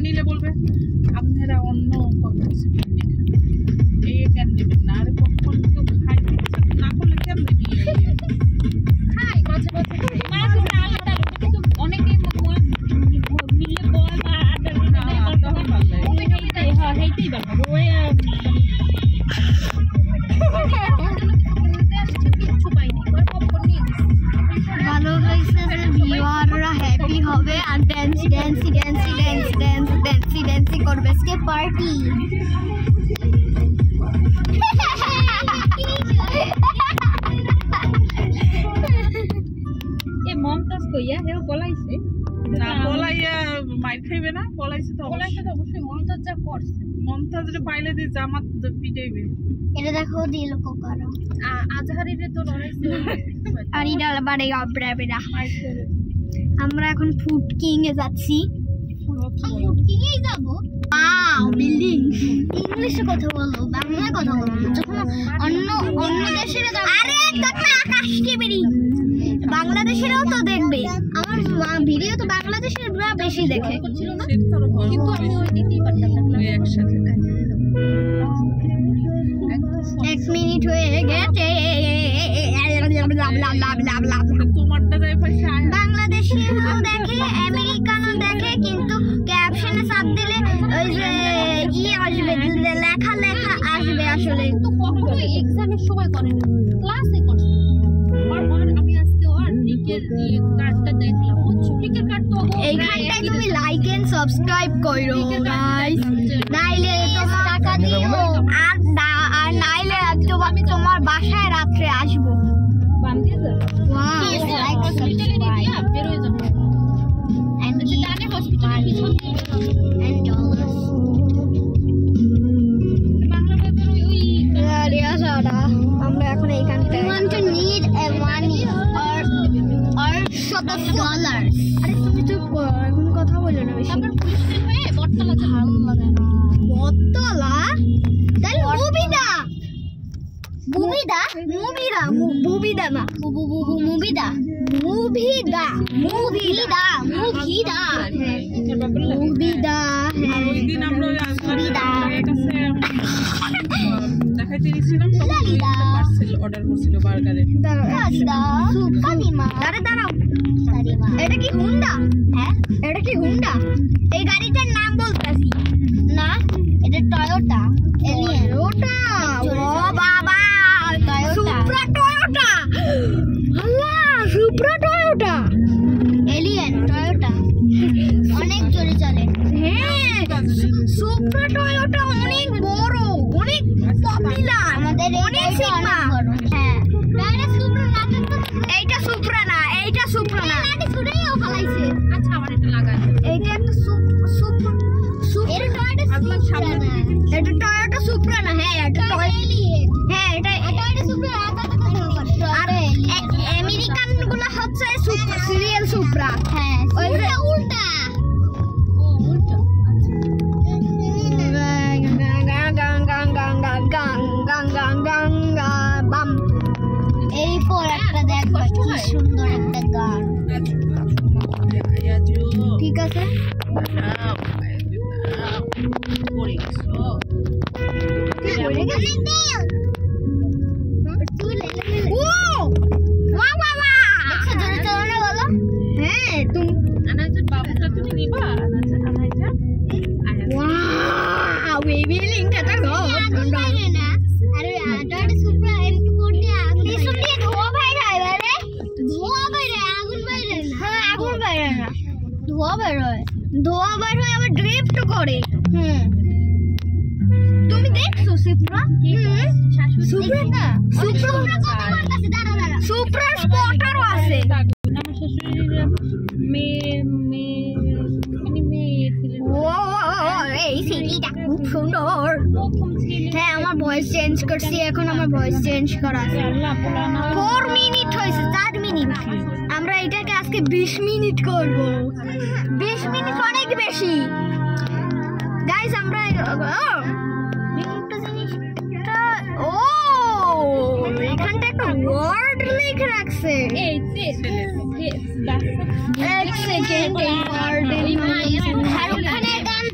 নিলে বলবে আপনারা অন্য কত কিছু এই কেন নেবেন না। আরে পপকর্ন কেউ খাইতে না করলে কেমন খাই মাঝে মাঝে মাঝে আলাদা কিন্তু অনেকে মিলে বল হেইতেই ভালো ওই কিছু পাইনি পপকর্ন নিয়ে ভালো লাগছে যে ভিউয়াররা হ্যাপি হবে আর ড্যান্সি করবে আজকে পার্টি। এ মমতাজ কইয়া হেও পলাইছে না পলাইয়া মাইর খাইবে না পলাইছে তো অবশ্যই মমতাজ যা করছে মমতাজরে পাইলে দি জামাত পিটাইবে। এটা দেখো দিল কোকারা আজহারিরে তো লড়াইছে আর ইডা বাড়ি অবরাবেরা। আমরা এখন ফুড কিং এ যাচ্ছি। ফুড কিং এ যাব। Wow building. ইংলিশে কথা বলো বাংলায় কথা বলো। যখন অন্য দেশের আরে তোমরা আকাশ কে বেরি বাংলাদেশেরও তো দেখবে। আমার ভিডিও তো বাংলাদেশের বেশি দেখে কিন্তু আমি ওই দিতেই পারতাম না একসাথে। 1 মিনিট হয়ে গেছে। তোমারটা যাই পয়সা বাংলাদেশিও দেখে আমেরিকানও দেখে কিন্তু ক্যাপশনে চাপ দিলে ওই যে আসবে লেখা আসবে আসলে তো কখনো এক্সামের সময় করে না ক্লাসে করছে। আর আমি আজকে ওর টিকের কার্ডটা দেখলাম ও টিকের কার্ড তো এইখানটায় তুমি লাইক এন্ড সাবস্ক্রাইব করো গাইস নাইলে তোমার টাকা দিও আর নাইলে আমি তোমার বাসায় রাতে আসবো। বান্দিয়ে যাবে ওয়াও লাইক হসপিটালে দিয়া বের হয়ে যাবে এন্ড জানে হসপিটালে পিছন এন্ড ডলার্স বাংলা বাজার ওই রিয়া সারা আমরা এখন এইখানটায় want to need a money or shot of dollars। আরে তুমি চুপ করো এখন কথা বলো না বেশি। তারপর পুলিশ হয়ে বটতলা যা ভালো লাগে না বটতলা তাই মুভিদা না মুভিদা আর ওই দিন আমরা ওই আজলার কাছে দেখাইতে গেছিলাম পার্সেল অর্ডার করছিল বার্গারের। দাঁড়াও এটা কি হুন্ডা? হ্যাঁ এটা কি হুন্ডা? এই গাড়িটার নাম বলতেছি না এটা টয়োটা এলিয়ন। ওটা ও বাবা Supra Toyota Supra Toyota alien Toyota অনেক জোরে চলে। হ্যাঁ সুপ্রা টয়োটা অনেক বড় অনেক পপুলার আমাদের অনেক সিগমা। হ্যাঁ এইটা সুপ্রা না এইটা সুপ্রা না ছুড়েও ফলাইছে। আচ্ছা আমার এটা লাগাই এইটা একটা সুপ্রা এটা টয়োটা সুপ্রা না। হ্যাঁ এটা হ্যাঁ এটা সুপ্রা আর আমেরিকান গুলো হচ্ছে সিরিয়াল সুপ্রা। হ্যাঁ উল্টা ও উল্টা বাম এই পর একটা দেখো কি সুন্দর একটা গান। ঠিক আছে হ্যাঁ তুমি আনাজের বাবুটা তুমি নিবা আনাজের ওয়াও বেবি লিংকটা দেখো না আরে আটাটা সুপ্রা এমকে কোড দিয়ে আগুন দিয়ে ধোয়া বাইরে হয় রে ধোয়া বাইরে আগুন বাইরে না। হ্যাঁ আগুন বাইরে না ধোয়া বাইরে হয় আবার ড্রিফট করে। তুমি দেখছো সুপ্রা? সুপ্রা না সুপ্রা কত মারতাছে দাঁড়া সুপ্রা স্পটারও আছে। আমার শাশুড়ির মেয়ে ছিলেন ও এই সিটিটা খুব সুন্দর। প্রথম ছিল হ্যাঁ আমার ভয়েস চেঞ্জ করছি এখন আমার ভয়েস চেঞ্জ করা আছে। 4 মিনিট হয়েছে 4 মিনিট আমরা এটাকে আজকে 20 মিনিট করব। 20 মিনিট অনেক বেশি গাইস। আমরা ও এখানটা একটা ওয়ার্ড লিখে রাখছে। এই এক সেকেন্ড এই ওয়ার্ড শাহরুখ খানের গান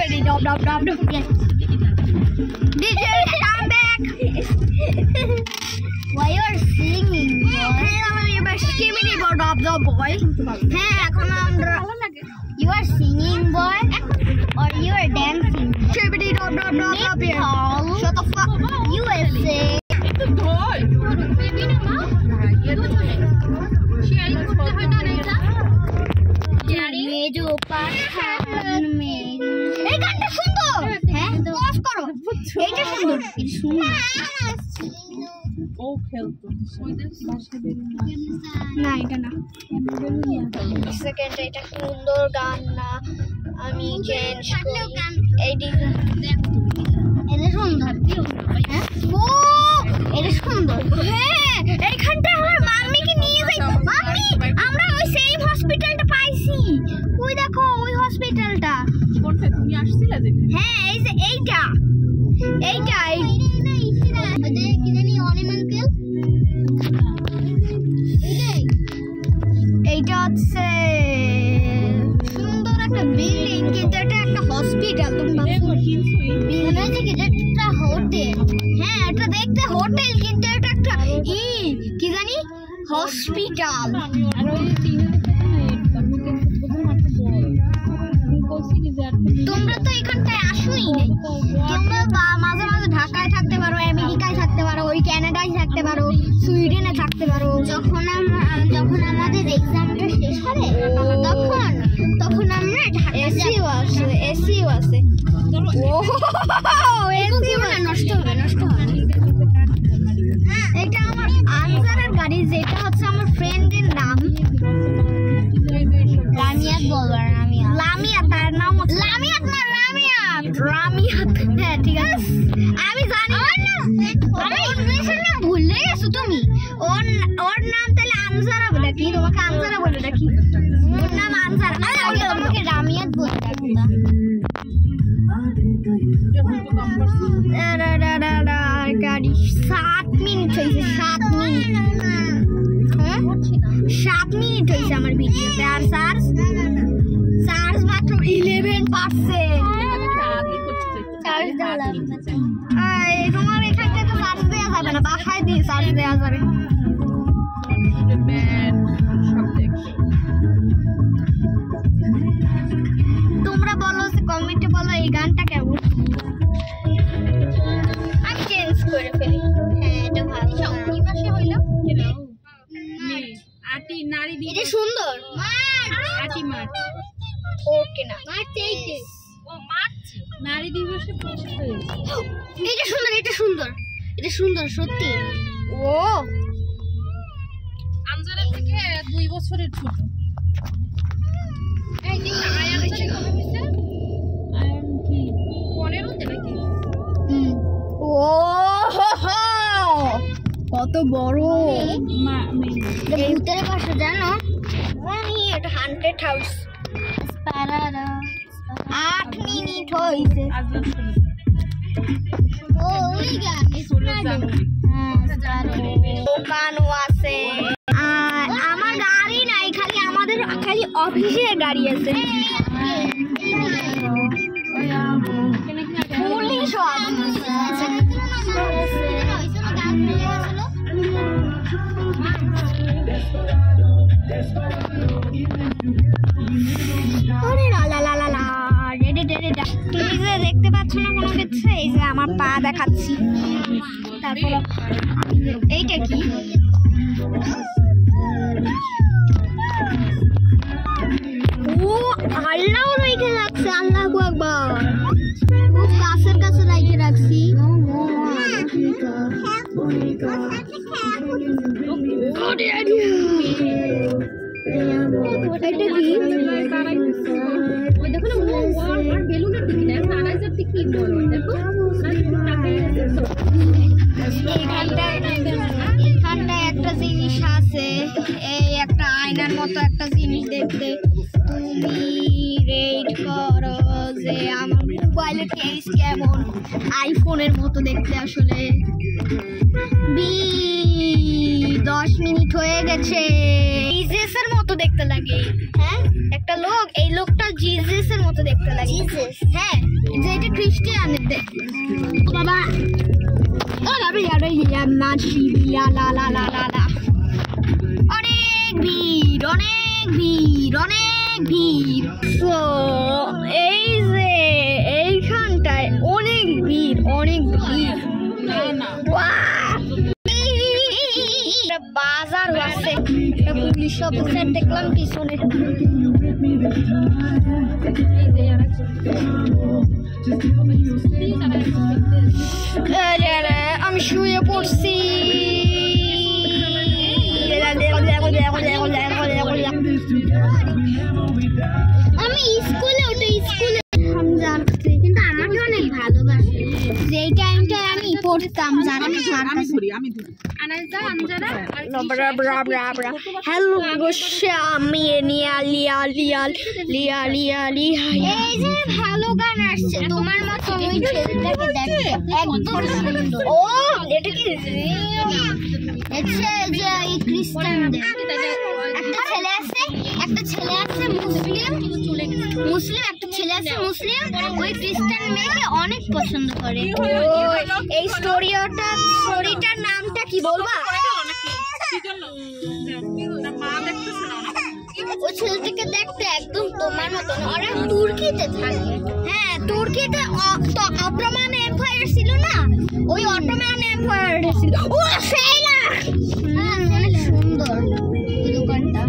Yes. DJ, come back. Why you are singing? Boy. Hey, you are singing, boy, or you are dancing? Shut the fuck. USA. মেজো পাঠান এই গানটা সুন্দর। হ্যাঁ পজ করো, এইটা সুন্দর। ও খেলতো না, এটা না। সেকেন্ড, এটা সুন্দর গান না, আমি চেঞ্জ করি। এইটা এটা সুন্দর। হ্যাঁ ও এটা সুন্দর। হ্যাঁ এইখানটা আমার মাম্মিকে নিয়ে যাই। মাম্মি, আমরা ওই সেম হসপিটালটা পাইছি। ওই দেখো ওই হসপিটালটা। কোনটা তুমি আসছিলা দেখে? হ্যাঁ এই যে এইটা কি জানি অনিমাঙ্কেল। এইটা হচ্ছে সুন্দর একটা বিল্ডিং, কিন্তু এটা একটা হসপিটাল। তুমি একটা হোটেল। হ্যাঁ এটা দেখতে হোটেল, কিন্তু এটা একটা কি জানি হসপিটাল। তোমরা তো এখানটায় আসোই নাই। তোমরা মাঝে মাঝে ঢাকায় থাকতে পারো, আমেরিকায় থাকতে পারো, ওই কানাডায় থাকতে পারো, সুইডেনে থাকতে পারো। যখন আমাদের এক্সামটা শেষ হবে তখন আমরা এসিও আছে। নষ্ট হবে। এটা আমার আনসারের গাড়ি, যেটা হচ্ছে আমার ফ্রেন্ডের নাম লামিয়াত। বলবো লামিয়াত, তার নাম লামিয়াত না রামিয়াত। হ্যাঁ ঠিক আছে, আমি জানি নাম ভুলে গেছো তুমি। ওর নাম তাহলে আনসারা বলে কি? তোমাকে আনসারা বলে রাখি। ওর নাম আনসারা, তোমাকে রামিয়াত বলে রাখি। গাড়ি 7 মিনিট হয়েছে। 7 মিনিট হয়েছে আমার ভিডিওতে। আর চার্জ মাত্র 11%। তোমার এখানটা তো চার্জ দেওয়া যাবে না, বাসায় দিয়ে চার্জ দেওয়া যাবে। তোমরা বলো, কমেন্টে বলো এই গানটা কেমন। আমি চেঞ্জ করে ফেলি। হ্যাঁ এটা ভালো। কি মাসে হইলো? এটা সুন্দর। মার্চ। ওকে না, মার্চ 8 নারী দিবসে এটা সুন্দর সত্যি। ও আমজারের থেকে 2 বছরের ছোট। এই যে আয়ান হচ্ছে কত হইছে? আয়ান কি 15 তে নাকি? ও কত বড় ভূতের বাসা জানো? এটা 100 হাউস। 8 মিনিট হয়েছে। দোকানও আছে। আমার গাড়ি নাই, খালি অফিসের গাড়ি আছে। পুলিশ তুমি যে দেখতে পাচ্ছ না কোনো কিছু, এই যে আমার পা দেখাচ্ছি। তারপর এইটা কি? ও আল্লাহ রেখে রাখছে। আল্লাহু আকবার। খুব কাছের কাছে রেখে রাখছি। এটা কি? এখানটায় একটা জিনিস আছে, এই একটা আয়নার মতো একটা জিনিস দেখতে। তুমি রেট করো যে আমার মোবাইলের কেস কেমন, আইফোনের মতো দেখতে। আসলে 10 মিনিট হয়ে গেছে। ইজেসের মতো দেখতে লাগে। হ্যাঁ, একটা লোক, এই লোকটা জিসাসের মতো দেখতে লাগে। জিসাস, হ্যাঁ, যে এটা খ্রিস্টানদের দেখতে। বাবা অনেক ভিড়, অনেক ভিড়, অনেক ভিড়। তো এই যে এইখানটায় অনেক ভিড়, অনেক ভিড়। বাজার আছে, পুলিশ অফিসার দেখলাম পিছনে। আমি শুয়ে পড়ছি। আমি স্কুলে ওটা স্কুলে জানছি, কিন্তু আমাকে অনেক ভালোবাসে। যেই টাইমটায় আমি পড়তাম জানি হ্যালো আমি এই যে ভালো গান আসছে তোমার মতো ওই ছেলেটাকে দেখতে একদম সুন্দর। ও এটা কি দেখছে যে এই খ্রিস্টানদের একটা ছেলে আছে মুসলিম একটা ছেলে আছে মুসলিম, ওই খ্রিস্টান মেয়েকে অনেক পছন্দ করে। এই স্টোরিটার নামটা কি বলবা? ওই ছেলেটাকে দেখতে একদম তোমার মতন। ওরা তুর্কিতে থাকে। হ্যাঁ, তুর্কিতে অটোমান এম্পায়ার ছিল না, ওই অটোমান এম্পায়ার ছিল। ও সেই না, অনেক সুন্দর দোকানটা।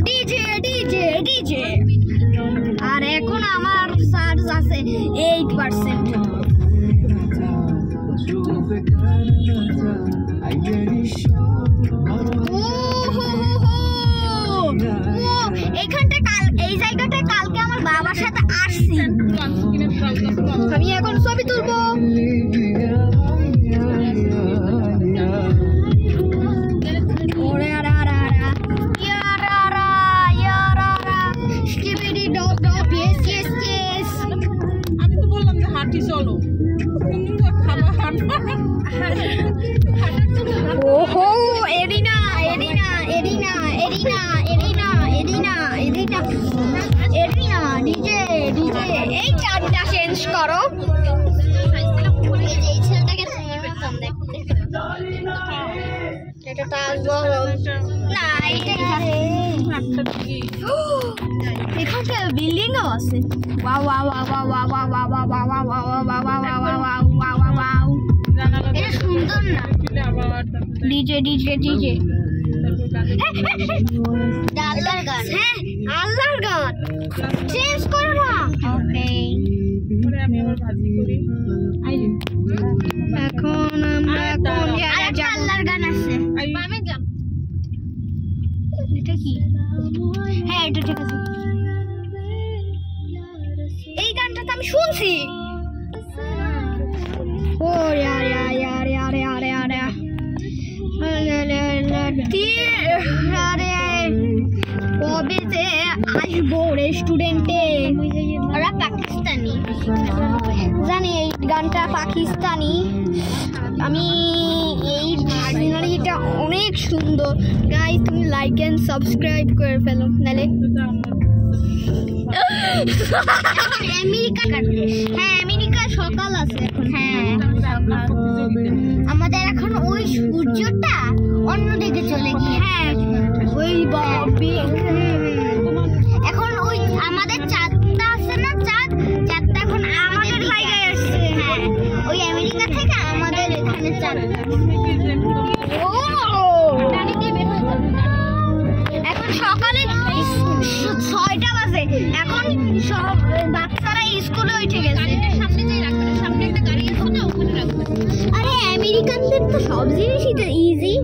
DJ DJ DJ. আর এখন আমার চার্জ আছে 8%। এই জায়গাটা কালকে আমার বাবার সাথে আসছি। আমি এখন ছবি তুলবো। আমি তো বললাম যে হাঁটি চলো, ওহো arena arena arena arena arena arena arena arena DJ DJ. এই চারটা চেঞ্জ করো। এই ছেলেটাকে তোমার পেতাম, দেখো এটা না, এখানে বিল্ডিংও আছে। Wow wow wow wow wow wow wow wow wow wow wow wow wow. এটা সুন্দর না? ডিজে ডিজে ডিজে আল্লাহর গান। হ্যাঁ, আল্লাহর গান চেঞ্জ করো না। ওকে, এখন আমরা কোন জায়গায় যাব? আল্লাহর গান আছে। আমি যাব। এটা কি? হ্যাঁ, এটা ঠিক আছে। এই গানটা তো আমি শুনছি। ও यार यार यार यार यार यार কবে যে আসবো রেস্টুরেন্টে? ওরা পাকিস্তানি, জানি এই গানটা পাকিস্তানি। আমি এই সিনারিটা অনেক সুন্দর। গাইস, তুমি লাইক এন্ড সাবস্ক্রাইব করে ফেলো, নালে আমেরিকা কাটে। হ্যাঁ, আমেরিকা সকাল আছে এখন। হ্যাঁ, আমাদের এখন ওই সূর্যটা অন্যদিকে চলে গিয়ে। হ্যাঁ, ওই এখন ওই আমাদের চাঁদটা আছে না, চাঁদটা এখন আমাদের জায়গায় আসছে। হ্যাঁ, ওই আমেরিকা থেকে আমাদের এখানে চাঁদ। এখন সকালে 6টা বাজে। এখন সব বাচ্চারা স্কুলে উঠে গেছে। সামনে যাই রাখবেন, সামনে একটা গাড়ি আছে না, ওখানে রাখবেন। আরে আমেরিকানদের তো সব জিনিসই তো ইজি।